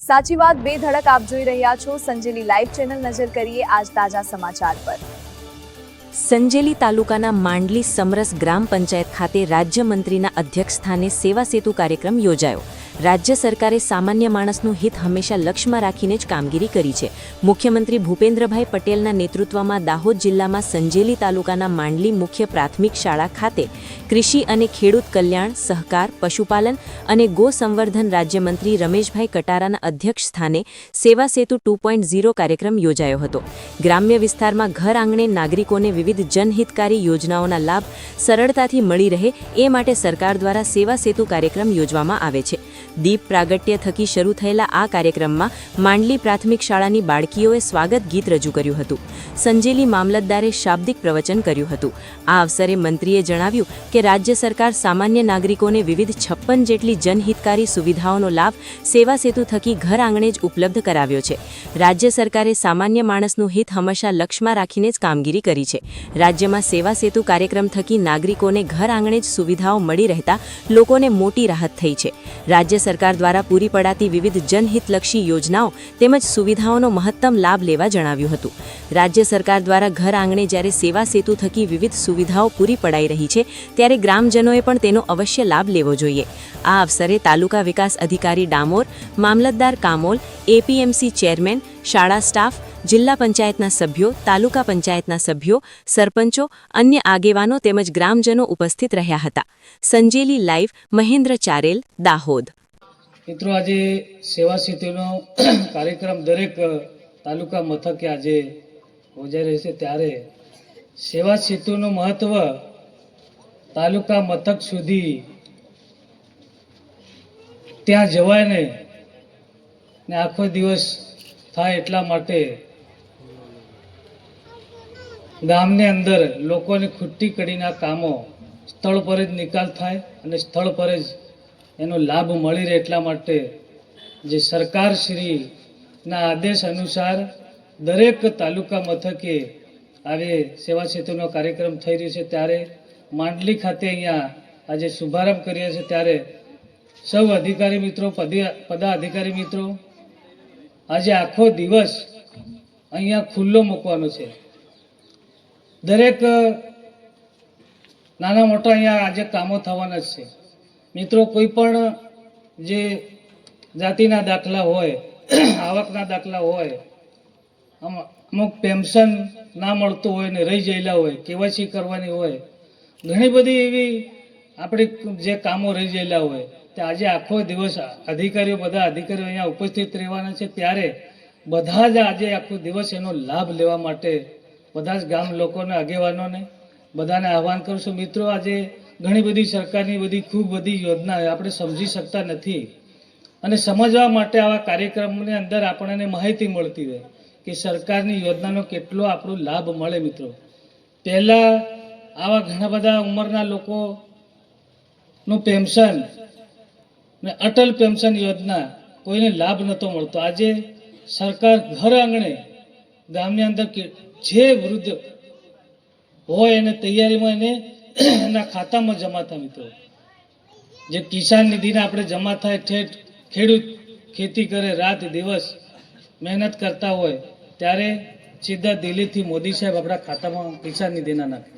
સાચી વાત બે ધડક આપ જોઈ રહ્યા છો સંજેલી લાઈવ ચેનલ। નજર કરીએ આજ તાજા સમાચાર પર। સંજેલી તાલુકાના માંડલી સમરસ ગ્રામ પંચાયત ખાતે રાજ્યમંત્રીના અધ્યક્ષસ્થાને સેવા સેતુ કાર્યક્રમ યોજાયો। રાજ્ય સરકારે સામાન્ય માણસનું હિત હંમેશા લક્ષ્યમાં રાખીને જ કામગીરી કરી છે। મુખ્યમંત્રી ભૂપેન્દ્રભાઈ પટેલના નેતૃત્વમાં દાહોદ જિલ્લામાં સંજેલી તાલુકાના માંડલી મુખ્ય પ્રાથમિક શાળા ખાતે કૃષિ અને ખેડૂત કલ્યાણ, સહકાર, પશુપાલન અને ગો સંવર્ધન રાજ્યમંત્રી રમેશભાઈ કટારાના અધ્યક્ષસ્થાને સેવા સેતુ 2.0 કાર્યક્રમ યોજાયો હતો। ગ્રામ્ય વિસ્તારમાં ઘર આંગણે નાગરિકોને વિવિધ જનહિતકારી યોજનાઓના લાભ સરળતાથી મળી રહે એ માટે સરકાર દ્વારા સેવા સેતુ કાર્યક્રમ યોજવામાં આવે છે। દીપ પ્રાગટ્ય થકી શરૂ થયેલા આ કાર્યક્રમમાં માંડલી પ્રાથમિક શાળાની બાળકીઓએ સ્વાગત ગીત રજૂ કર્યું હતું। સંજેલી મામલતદારે શાબ્દિક પ્રવચન કર્યું હતું। આ અવસરે મંત્રીએ જણાવ્યું કે રાજ્ય સરકાર સામાન્ય નાગરિકોને વિવિધ 56 જેટલી જનહિતકારી સુવિધાઓનો લાભ સેવા સેતુ થકી ઘર આંગણે જ ઉપલબ્ધ કરાવ્યો છે। રાજ્ય સરકારે સામાન્ય માણસનું હિત હંમેશા લક્ષ્યમાં રાખીને જ કામગીરી કરી છે। રાજ્યમાં સેવા સેતુ કાર્યક્રમ થકી નાગરિકોને ઘર આંગણે જ સુવિધાઓ મળી રહેતા લોકોને મોટી રાહત થઈ છે। રાજ્ય સરકાર દ્વારા પૂરી પડાતી વિવિધ જનહિતલક્ષી યોજનાઓ તેમજ સુવિધાઓનો મહત્તમ લાભ લેવા જણાવ્યું હતું। રાજ્ય સરકાર દ્વારા ઘર આંગણે જ્યારે સેવા સેતુ થકી વિવિધ સુવિધાઓ પૂરી પડાઈ રહી છે ત્યારે ગ્રામજનોએ પણ તેનો અવશ્ય લાભ લેવો જોઈએ। આ અવસરે તાલુકા વિકાસ અધિકારી ડામોર, મામલતદાર કામોલ, એપીએમસી ચેરમેન, શાળા સ્ટાફ, જિલ્લા પંચાયતના સભ્યો, તાલુકા પંચાયતના સભ્યો, સરપંચો, અન્ય આગેવાનો તેમજ ગ્રામજનો ઉપસ્થિત રહ્યા હતા। સંજેલી લાઈવ, મહેન્દ્ર ચારેલ, દાહોદ। મિત્રો, આજે સેવા સેતુનો કાર્યક્રમ દરેક તાલુકા મથકે આજે યોજાઈ રહ્યો છે, ત્યારે સેવા સેતુનું મહત્વ તાલુકા મથક સુધી ત્યાં જવાય ને આખો દિવસ થાય એટલા માટે ગામની અંદર લોકોની ખૂટતી કડીના કામો સ્થળ પર જ નિકાલ થાય અને સ્થળ પર જ એનો લાભ મળી રહે એટલા માટે જે સરકારશ્રીના આદેશ અનુસાર દરેક તાલુકા મથકે આજે સેવા સેતુનો કાર્યક્રમ થઈ રહ્યો છે। ત્યારે માંડલી ખાતે અહીંયા આજે શુભારંભ કર્યા છે, ત્યારે સૌ અધિકારી મિત્રો, પદાધિકારી મિત્રો આજે આખો દિવસ અહીંયા ખુલ્લો મૂકવાનો છે। દરેક નાના મોટા અહીંયા આજે કામો થવાના જ છે। મિત્રો, કોઈ પણ જે જાતિના દાખલા હોય, આવકના દાખલા હોય, અમુક પેન્શન ના મળતું હોય ને રહી ગયેલા હોય, કેવાયસી કરવાની હોય, ઘણી બધી એવી આપણી જે કામો રહી ગયેલા હોય તે આજે આખો દિવસ બધા અધિકારીઓ અહીંયા ઉપસ્થિત રહેવાના છે। ત્યારે બધા જ આજે આખો દિવસ એનો લાભ લેવા માટે બધા જ ગામ લોકોને, આગેવાનોને બધાને આહવાન કરું છું। મિત્રો, આજે ઘણી બધી સરકારની ખૂબ બધી યોજના આપણે સમજી શકતા નથી અને સમજવા માટે આવા કાર્યક્રમની અંદર આપણને માહિતી મળતી હોય કે સરકારની યોજનાનો કેટલો આપણો લાભ મળે। મિત્રો, પહેલાં આવા ઘણા બધા ઉંમરના લોકોનું પેન્શન ને અટલ પેન્શન યોજના કોઈને લાભ નહોતો મળતો। આજે સરકાર ઘર આંગણે ગામની અંદર જે વૃદ્ધ હોય એને તૈયારીમાં એને એના ખાતામાં જમા થાય। મિત્રો, જે કિસાન નિધિના આપણે જમા થાય, ખેડૂત ખેતી કરે, રાત દિવસ મહેનત કરતા હોય, ત્યારે સીધા દિલ્હીથી મોદી સાહેબ આપણા ખાતામાં કિસાન નિધિના નાખે।